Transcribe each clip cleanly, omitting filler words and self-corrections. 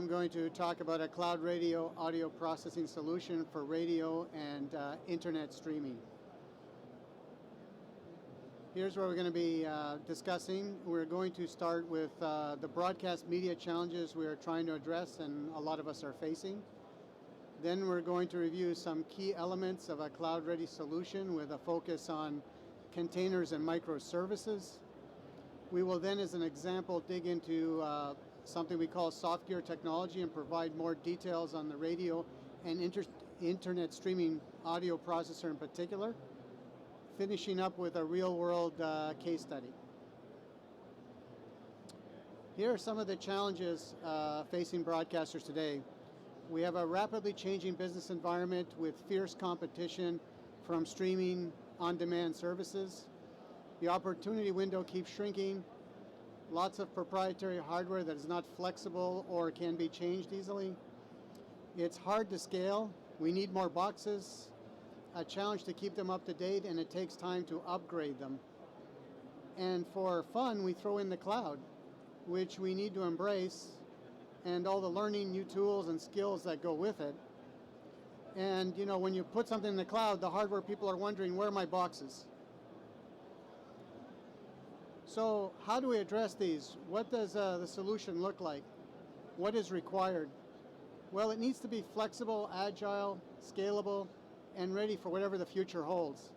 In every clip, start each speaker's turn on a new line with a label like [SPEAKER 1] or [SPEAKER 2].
[SPEAKER 1] I'm going to talk about a cloud radio audio processing solution for radio and internet streaming. Here's what we're going to be discussing. We're going to start with the broadcast media challenges we are trying to address and a lot of us are facing. Then we're going to review some key elements of a cloud-ready solution with a focus on containers and microservices. We will then, as an example, dig into something we call soft gear technology and provide more details on the radio and internet streaming audio processor in particular, finishing up with a real-world case study. Here are some of the challenges facing broadcasters today. We have a rapidly changing business environment with fierce competition from streaming on-demand services. The opportunity window keeps shrinking. Lots of proprietary hardware that is not flexible or can be changed easily. It's hard to scale. We need more boxes, a challenge to keep them up to date, and it takes time to upgrade them. And for fun, we throw in the cloud, which we need to embrace, and all the learning, new tools, and skills that go with it. And you know, when you put something in the cloud, the hardware people are wondering, where are my boxes? So how do we address these? What does the solution look like? What is required? Well, it needs to be flexible, agile, scalable, and ready for whatever the future holds.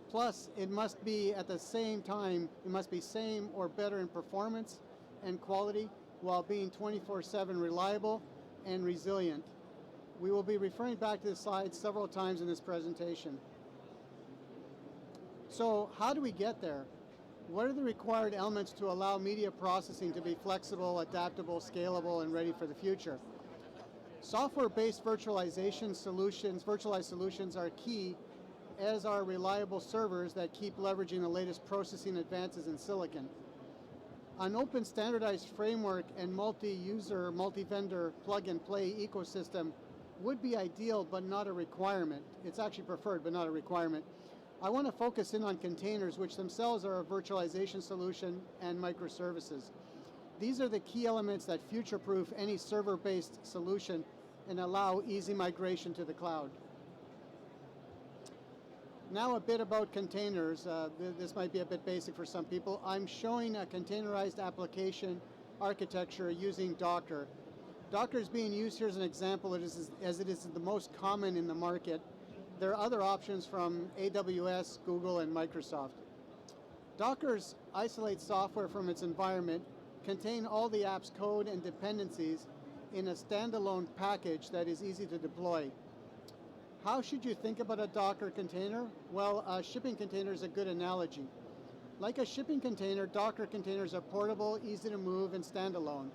[SPEAKER 1] Plus, it must be at the same time, it must be same or better in performance and quality while being 24/7 reliable and resilient. We will be referring back to this slide several times in this presentation. So how do we get there? What are the required elements to allow media processing to be flexible, adaptable, scalable, and ready for the future? Software-based virtualization solutions, virtualized solutions are key, as are reliable servers that keep leveraging the latest processing advances in silicon. An open standardized framework and multi-user, multi-vendor plug-and-play ecosystem would be ideal, but not a requirement. It's actually preferred, but not a requirement. I want to focus in on containers, which themselves are a virtualization solution, and microservices. These are the key elements that future-proof any server-based solution and allow easy migration to the cloud. Now a bit about containers. This might be a bit basic for some people. I'm showing a containerized application architecture using Docker. Docker is being used here as an example as it is the most common in the market. There are other options from AWS, Google, and Microsoft. Docker's isolate software from its environment, contain all the app's code and dependencies in a standalone package that is easy to deploy. How should you think about a Docker container? Well, a shipping container is a good analogy. Like a shipping container, Docker containers are portable, easy to move, and standalone.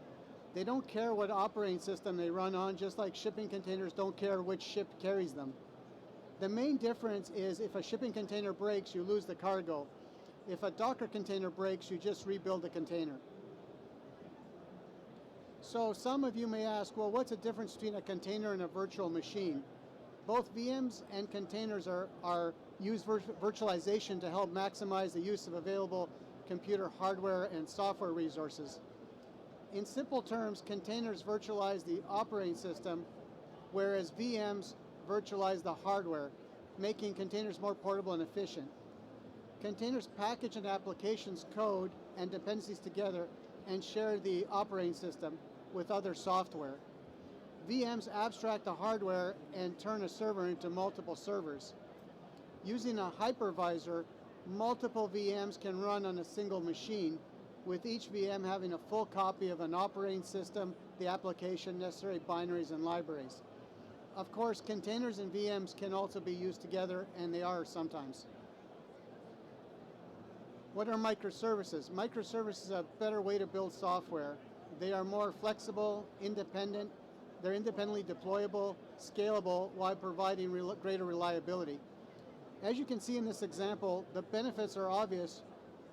[SPEAKER 1] They don't care what operating system they run on, just like shipping containers don't care which ship carries them. The main difference is if a shipping container breaks, you lose the cargo. If a Docker container breaks, you just rebuild the container. So some of you may ask, well, what's the difference between a container and a virtual machine? Both VMs and containers use virtualization to help maximize the use of available computer hardware and software resources. In simple terms, containers virtualize the operating system, whereas VMs virtualize the hardware, making containers more portable and efficient. Containers package an application's code and dependencies together and share the operating system with other software. VMs abstract the hardware and turn a server into multiple servers. Using a hypervisor, multiple VMs can run on a single machine, with each VM having a full copy of an operating system, the application, necessary binaries, and libraries. Of course, containers and VMs can also be used together, and they are sometimes. What are microservices? Microservices are a better way to build software. They are more flexible, independent, they're independently deployable, scalable, while providing greater reliability. As you can see in this example, the benefits are obvious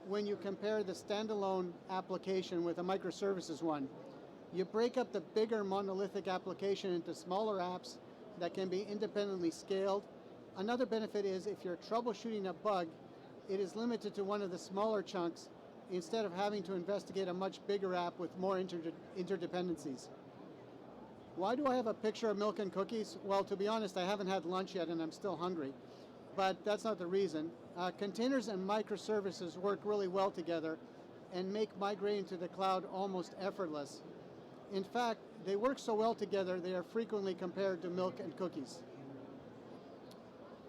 [SPEAKER 1] when you compare the standalone application with a microservices one. You break up the bigger monolithic application into smaller apps that can be independently scaled. Another benefit is if you're troubleshooting a bug, it is limited to one of the smaller chunks instead of having to investigate a much bigger app with more interdependencies. Why do I have a picture of milk and cookies? Well, to be honest, I haven't had lunch yet and I'm still hungry. But that's not the reason. Containers and microservices work really well together and make migrating to the cloud almost effortless. In fact, they work so well together, they are frequently compared to milk and cookies.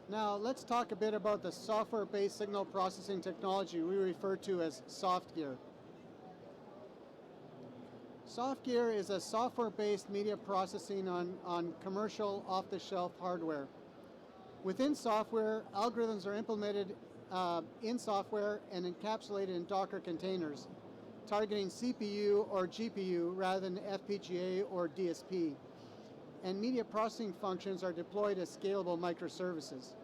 [SPEAKER 1] Now, let's talk a bit about the software-based signal processing technology we refer to as SoftGear. SoftGear is a software-based media processing on commercial off-the-shelf hardware. Within software, algorithms are implemented in software and encapsulated in Docker containers, targeting CPU or GPU rather than FPGA or DSP. And media processing functions are deployed as scalable microservices.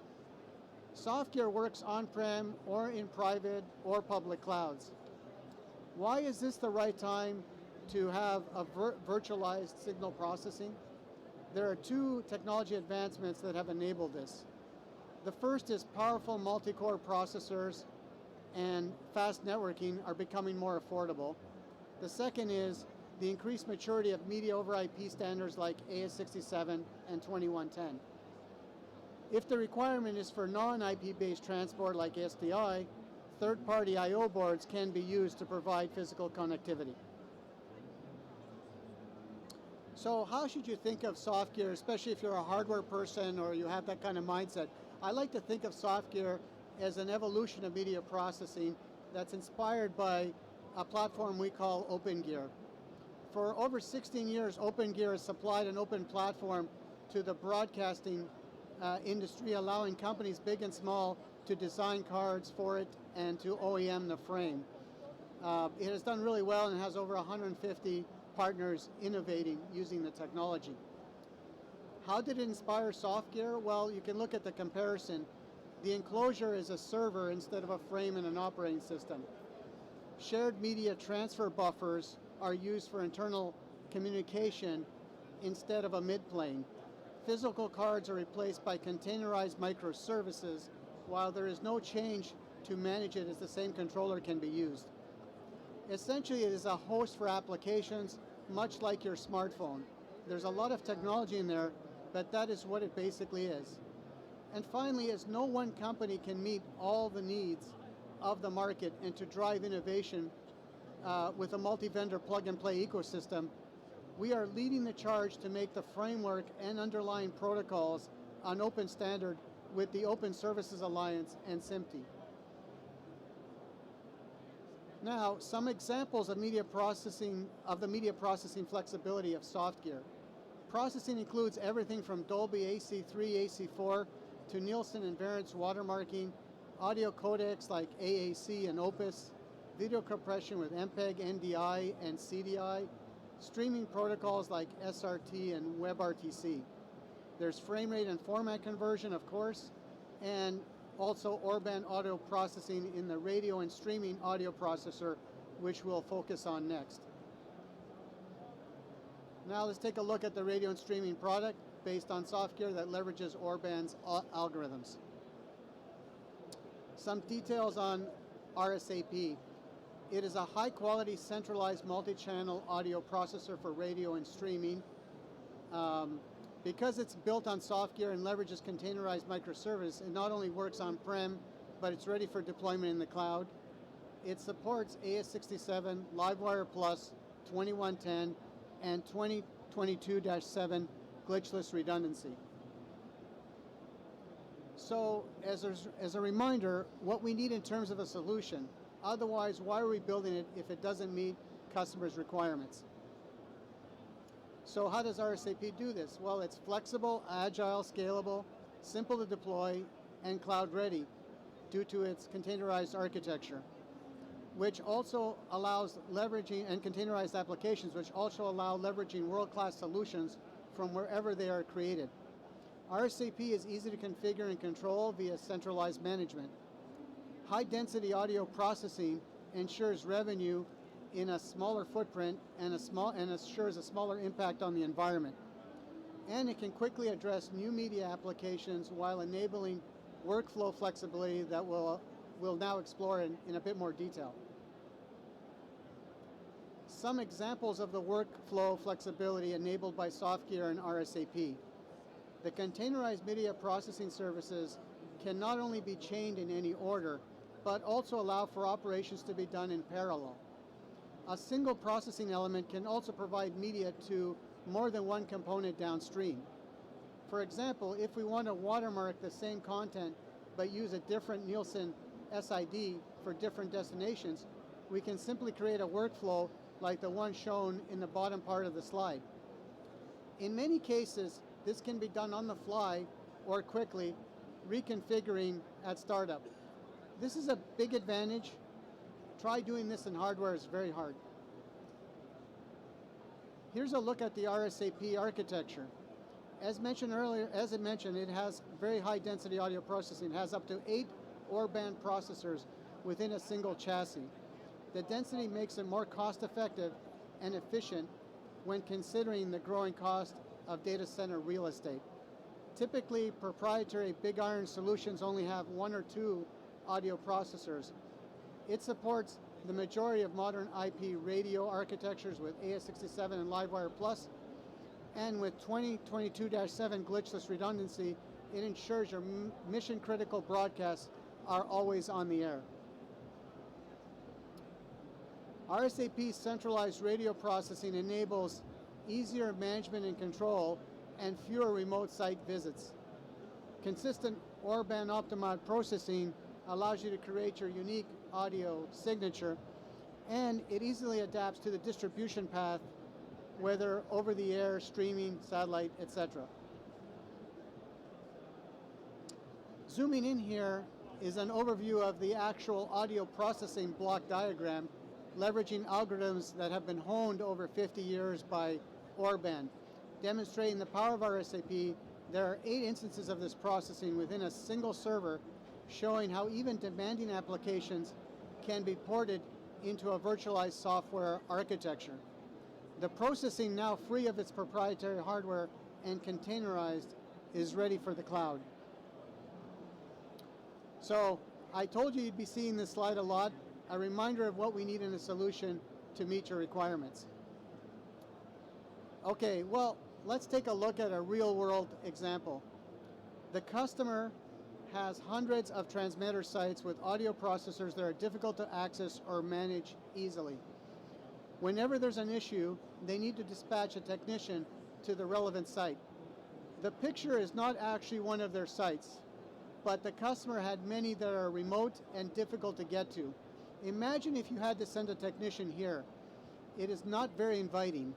[SPEAKER 1] SoftGear works on-prem or in private or public clouds. Why is this the right time to have a virtualized signal processing? There are two technology advancements that have enabled this. The first is powerful multi-core processors and fast networking are becoming more affordable. The second is the increased maturity of media over IP standards like AES67 and 2110. If the requirement is for non-IP based transport like SDI, third-party I/O boards can be used to provide physical connectivity. So how should you think of SoftGear, especially if you're a hardware person or you have that kind of mindset? I like to think of SoftGear as an evolution of media processing that's inspired by a platform we call OpenGear. For over 16 years, OpenGear has supplied an open platform to the broadcasting industry, allowing companies big and small to design cards for it and to OEM the frame. It has done really well and has over 150 partners innovating using the technology. How did it inspire SoftGear? Well, you can look at the comparison. The enclosure is a server instead of a frame and an operating system. Shared media transfer buffers are used for internal communication instead of a mid-plane. Physical cards are replaced by containerized microservices, while there is no change to manage it as the same controller can be used. Essentially, it is a host for applications, much like your smartphone. There's a lot of technology in there, but that is what it basically is. And finally, as no one company can meet all the needs of the market and to drive innovation with a multi-vendor plug-and-play ecosystem, we are leading the charge to make the framework and underlying protocols an open standard with the Open Services Alliance and SMPTE. Now, some examples of the media processing flexibility of SoftGear. Processing includes everything from Dolby AC3, AC4 to Nielsen and Variance watermarking, audio codecs like AAC and Opus, video compression with MPEG, NDI, and CDI, streaming protocols like SRT and WebRTC. There's frame rate and format conversion, of course, and also Orban audio processing in the radio and streaming audio processor, which we'll focus on next. Now let's take a look at the radio and streaming product based on SoftGear that leverages Orban's algorithms. Some details on RSAP. It is a high-quality centralized multi-channel audio processor for radio and streaming. Because it's built on SoftGear and leverages containerized microservice, it not only works on-prem, but it's ready for deployment in the cloud. It supports AES67, Livewire Plus, 2110, and 2022-7 glitchless redundancy. So, as a reminder, what we need in terms of a solution. Otherwise, why are we building it if it doesn't meet customers' requirements? So how does RSAP do this? Well, it's flexible, agile, scalable, simple to deploy, and cloud ready due to its containerized architecture, which also allows leveraging, and containerized applications, which also allow leveraging world-class solutions from wherever they are created. RSAP is easy to configure and control via centralized management. High-density audio processing ensures revenue in a smaller footprint and assures a smaller impact on the environment. And it can quickly address new media applications while enabling workflow flexibility that we'll now explore in a bit more detail. Some examples of the workflow flexibility enabled by SoftGear and RSAP. The containerized media processing services can not only be chained in any order, but also allow for operations to be done in parallel. A single processing element can also provide media to more than one component downstream. For example, if we want to watermark the same content but use a different Nielsen SID for different destinations, we can simply create a workflow like the one shown in the bottom part of the slide. In many cases, this can be done on the fly or quickly, reconfiguring at startup. This is a big advantage. Try doing this in hardware, it's very hard. Here's a look at the RSAP architecture. As mentioned earlier, it has very high density audio processing. It has up to 8 Orban processors within a single chassis. The density makes it more cost effective and efficient when considering the growing cost of data center real estate. Typically, proprietary big iron solutions only have 1 or 2 audio processors. It supports the majority of modern IP radio architectures with AES67 and Livewire Plus, and with 2022-7 glitchless redundancy, it ensures your mission-critical broadcasts are always on the air. RSAP's centralized radio processing enables easier management and control and fewer remote site visits. Consistent Orban optimized processing allows you to create your unique audio signature, and it easily adapts to the distribution path, whether over the air, streaming, satellite, etc. Zooming in here is an overview of the actual audio processing block diagram, leveraging algorithms that have been honed over 50 years by Orban. Demonstrating the power of RSAP, there are 8 instances of this processing within a single server, showing how even demanding applications can be ported into a virtualized software architecture. The processing, now free of its proprietary hardware and containerized, is ready for the cloud. So I told you you'd be seeing this slide a lot, a reminder of what we need in a solution to meet your requirements. Okay, well, let's take a look at a real-world example. The customer has hundreds of transmitter sites with audio processors that are difficult to access or manage easily. Whenever there's an issue, they need to dispatch a technician to the relevant site. The picture is not actually one of their sites, but the customer had many that are remote and difficult to get to. Imagine if you had to send a technician here. It is not very inviting.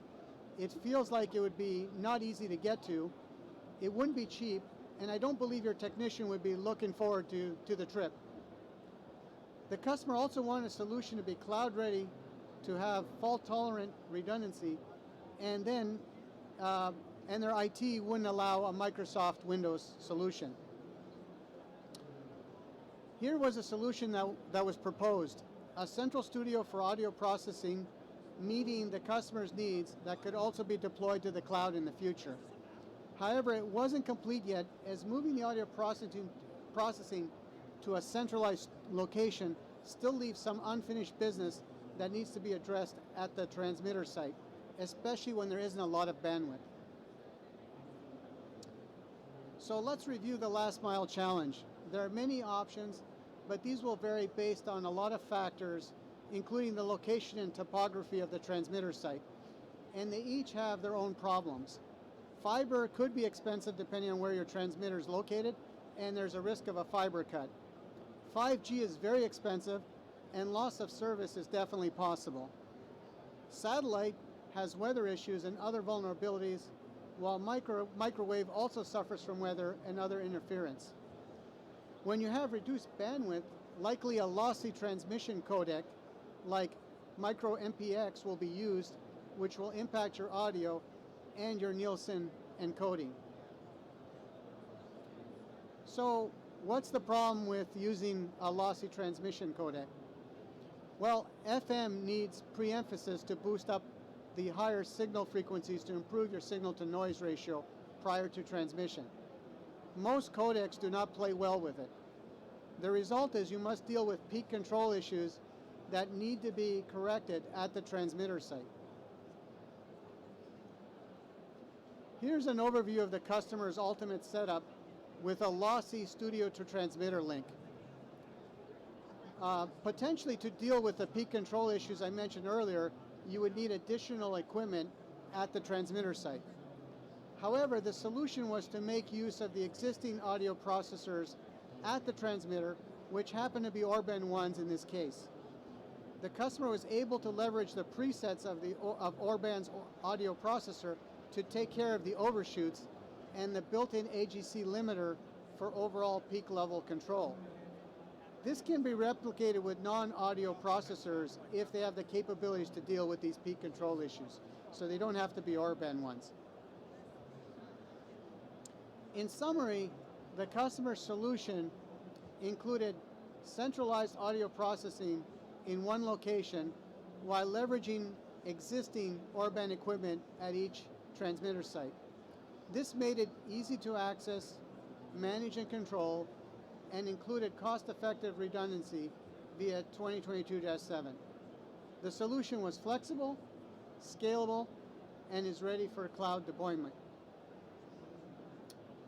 [SPEAKER 1] It feels like it would be not easy to get to. It wouldn't be cheap, and I don't believe your technician would be looking forward to the trip. The customer also wanted a solution to be cloud ready, to have fault-tolerant redundancy, and then and their IT wouldn't allow a Microsoft Windows solution. Here was a solution that was proposed: a central studio for audio processing, meeting the customer's needs, that could also be deployed to the cloud in the future. However, it wasn't complete yet, as moving the audio processing to a centralized location still leaves some unfinished business that needs to be addressed at the transmitter site, especially when there isn't a lot of bandwidth. So let's review the last mile challenge. There are many options, but these will vary based on a lot of factors, including the location and topography of the transmitter site, and they each have their own problems. Fiber could be expensive depending on where your transmitter is located, and there's a risk of a fiber cut. 5G is very expensive, and loss of service is definitely possible. Satellite has weather issues and other vulnerabilities, while microwave also suffers from weather and other interference. When you have reduced bandwidth, likely a lossy transmission codec like micro MPX will be used, which will impact your audio and your Nielsen encoding. So what's the problem with using a lossy transmission codec? Well, FM needs preemphasis to boost up the higher signal frequencies to improve your signal to noise ratio prior to transmission. Most codecs do not play well with it. The result is you must deal with peak control issues that need to be corrected at the transmitter site. Here's an overview of the customer's ultimate setup with a lossy studio to transmitter link. Potentially to deal with the peak control issues I mentioned earlier, you would need additional equipment at the transmitter site. However, the solution was to make use of the existing audio processors at the transmitter, which happen to be Orban ones in this case. The customer was able to leverage the presets of Orban's audio processor to take care of the overshoots and the built-in AGC limiter for overall peak level control. This can be replicated with non-audio processors if they have the capabilities to deal with these peak control issues, so they don't have to be Orban ones. In summary, the customer solution included centralized audio processing in one location while leveraging existing Orban equipment at each transmitter site. This made it easy to access, manage and control, and included cost-effective redundancy via 2022-7. The solution was flexible, scalable, and is ready for cloud deployment.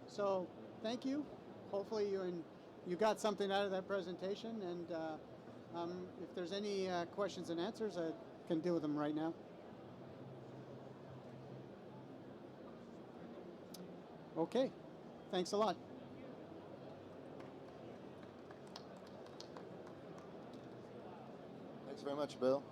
[SPEAKER 1] So, thank you. Hopefully you got something out of that presentation, and if there's any questions and answers, I can deal with them right now. Okay, thanks a lot.
[SPEAKER 2] Thanks very much, Bill.